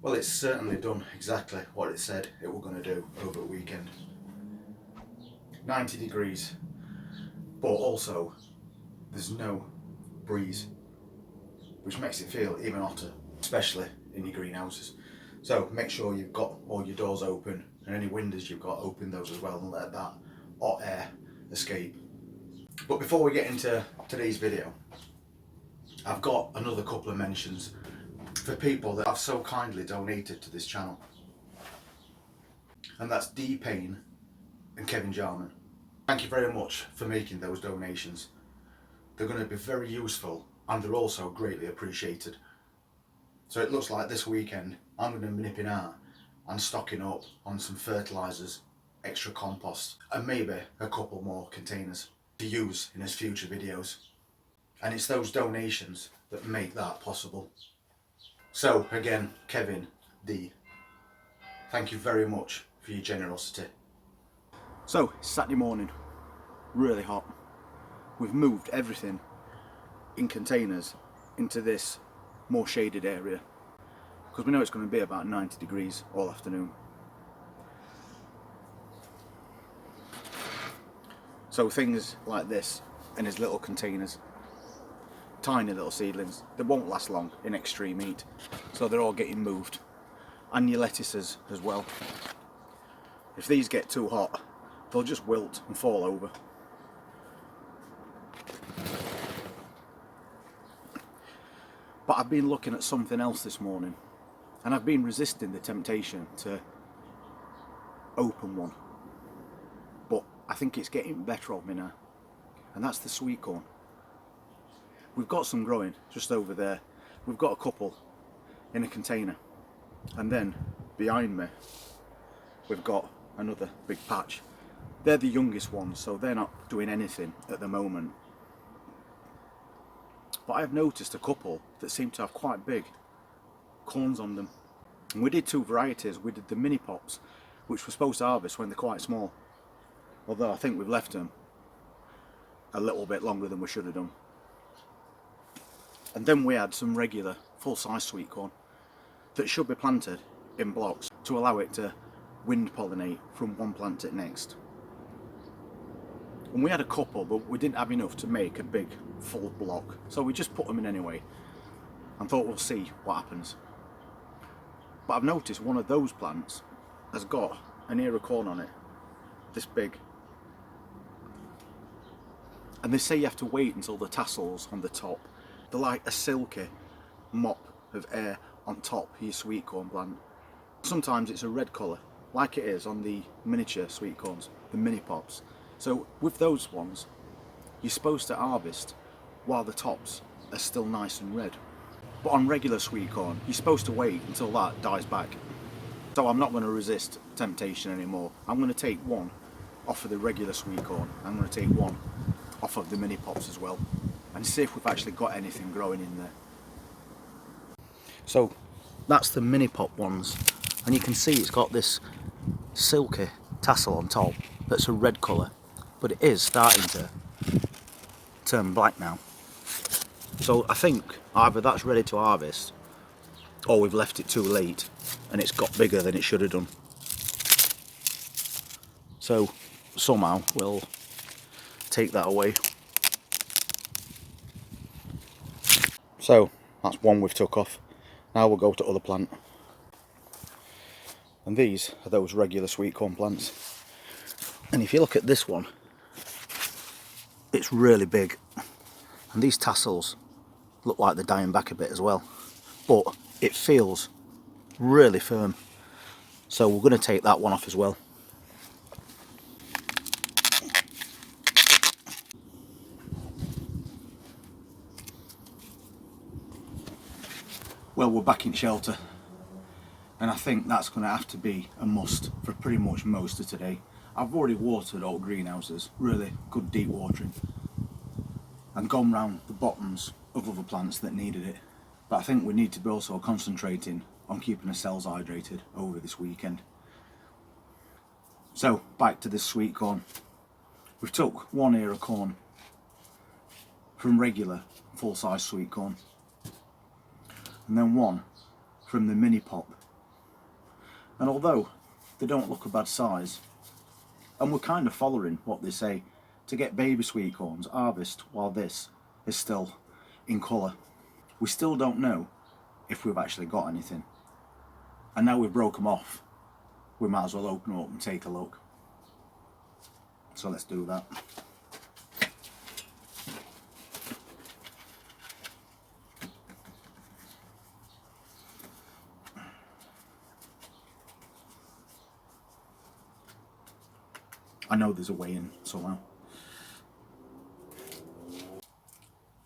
Well, it's certainly done exactly what it said it were going to do over the weekend. 90 degrees, but also there's no breeze, which makes it feel even hotter, especially in your greenhouses. So make sure you've got all your doors open, and any windows you've got, open those as well and let that hot air escape. But before we get into today's video, I've got another couple of mentions for people that have so kindly donated to this channel, and that's D Payne and Kevin Jarman. Thank you very much for making those donations. They're going to be very useful and they're also greatly appreciated. So it looks like this weekend I'm going to be nipping out and stocking up on some fertilisers, extra compost, and maybe a couple more containers to use in his future videos. And it's those donations that make that possible. So again, Kevin D, thank you very much for your generosity. So it's Saturday morning, really hot. We've moved everything in containers into this more shaded area because we know it's going to be about 90 degrees all afternoon. So things like this in his little containers, tiny little seedlings, they won't last long in extreme heat, so they're all getting moved. And your lettuces as well. If these get too hot, they'll just wilt and fall over. But I've been looking at something else this morning, and I've been resisting the temptation to open one. But I think it's getting better of me now, and that's the Sweetcorn. We've got some growing just over there. We've got a couple in a container, and then behind me we've got another big patch. They're the youngest ones, so they're not doing anything at the moment. But I've noticed a couple that seem to have quite big corns on them. And we did two varieties. We did the mini pops, which we're supposed to harvest when they're quite small. Although I think we've left them a little bit longer than we should have done. And then we had some regular full-size sweet corn that should be planted in blocks to allow it to wind pollinate from one plant to the next. And we had a couple, but we didn't have enough to make a big full block, so we just put them in anyway and thought we'll see what happens. But I've noticed one of those plants has got an ear of corn on it, this big. And they say you have to wait until the tassels on the top, they're like a silky mop of air on top of your sweet corn plant. Sometimes it's a red colour, like it is on the miniature sweet corns, the mini pops. So with those ones, you're supposed to harvest while the tops are still nice and red. But on regular sweet corn, you're supposed to wait until that dies back. So I'm not going to resist temptation anymore. I'm going to take one off of the regular sweet corn. I'm going to take one off of the mini pops as well, and see if we've actually got anything growing in there. So that's the mini pop ones, and you can see it's got this silky tassel on top that's a red colour, but it is starting to turn black now. So I think either that's ready to harvest or we've left it too late and it's got bigger than it should have done. So somehow we'll take that away. So that's one we've took off. Now we'll go to other plant. And these are those regular sweet corn plants. And if you look at this one, it's really big. And these tassels look like they're dying back a bit as well. But it feels really firm. So we're going to take that one off as well. Well, we're back in shelter, and I think that's going to have to be a must for pretty much most of today. I've already watered all greenhouses, really good deep watering, and gone round the bottoms of other plants that needed it. But I think we need to be also concentrating on keeping the cells hydrated over this weekend. So back to this sweet corn. We've took one ear of corn from regular full-size sweet corn, and then one from the mini pop And although they don't look a bad size, and we're kind of following what they say, to get baby sweet corns, harvest while this is still in colour. We still don't know if we've actually got anything. And now we've broke them off, we might as well open them up and take a look. So let's do that. I know there's a way in somehow.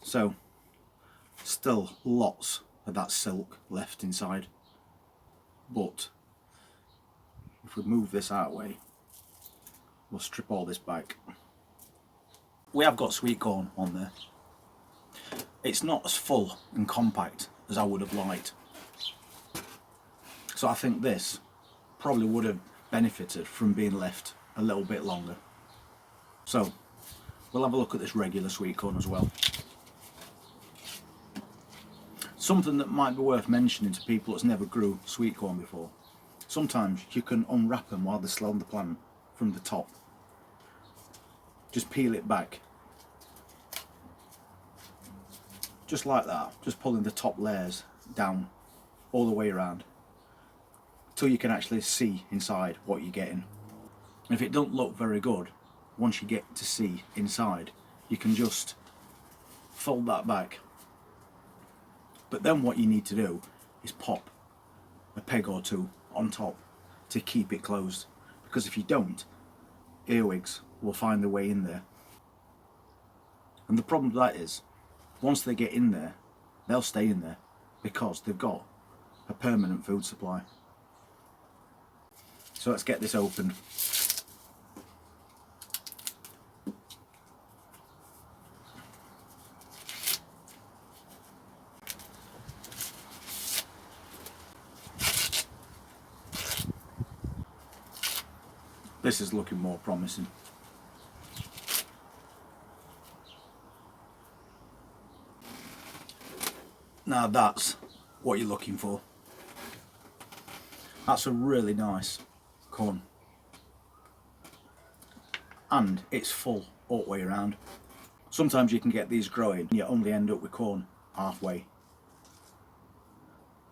So, still lots of that silk left inside. But, if we move this out of the way, we'll strip all this back. We have got sweet corn on there. It's not as full and compact as I would have liked. So I think this probably would have benefited from being left a little bit longer. So we'll have a look at this regular sweet corn as well. Something that might be worth mentioning to people that's never grew sweet corn before. Sometimes you can unwrap them while they're still on the plant from the top. Just peel it back. Just like that, just pulling the top layers down all the way around till you can actually see inside what you're getting. And if it don't look very good, once you get to see inside, you can just fold that back. But then what you need to do is pop a peg or two on top to keep it closed, because if you don't, earwigs will find their way in there. And the problem with that is, once they get in there, they'll stay in there because they've got a permanent food supply. So let's get this opened. This is looking more promising. Now that's what you're looking for. That's a really nice corn. And it's full all the way around. Sometimes you can get these growing and you only end up with corn halfway.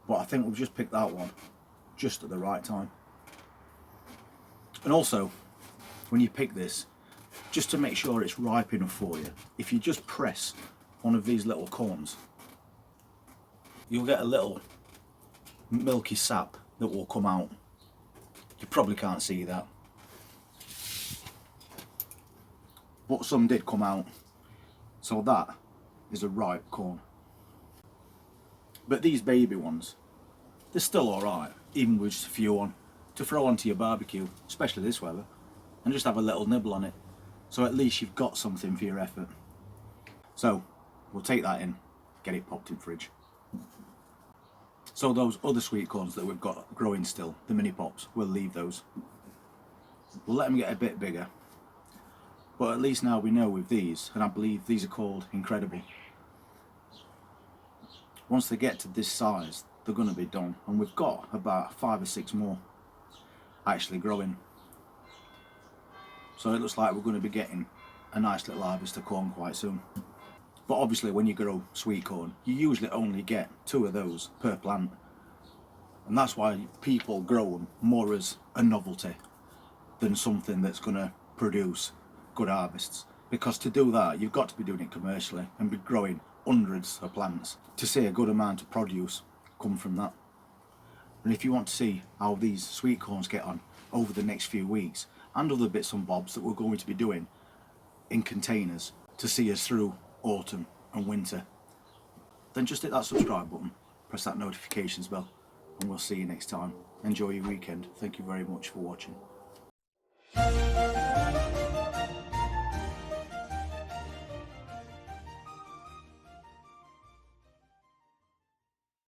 But I think we've just picked that one just at the right time. And also, when you pick this, just to make sure it's ripe enough for you, if you just press one of these little corns, you'll get a little milky sap that will come out. You probably can't see that, but some did come out, so that is a ripe corn. But these baby ones, they're still alright, even with just a few on, to throw onto your barbecue, especially this weather, and just have a little nibble on it, so at least you've got something for your effort. So we'll take that in, get it popped in fridge. So those other sweet corns that we've got growing still, the mini pops, we'll leave those. We'll let them get a bit bigger, but at least now we know with these, and I believe these are called Incredible, once they get to this size they're going to be done, and we've got about 5 or 6 more actually growing. So it looks like we're going to be getting a nice little harvest of corn quite soon. But obviously when you grow sweet corn, you usually only get 2 of those per plant. And that's why people grow them more as a novelty than something that's going to produce good harvests. Because to do that, you've got to be doing it commercially and be growing hundreds of plants to see a good amount of produce come from that. And if you want to see how these sweet corns get on over the next few weeks, and other bits and bobs that we're going to be doing in containers to see us through autumn and winter, then just hit that subscribe button, press that notifications bell, and we'll see you next time. Enjoy your weekend. Thank you very much for watching.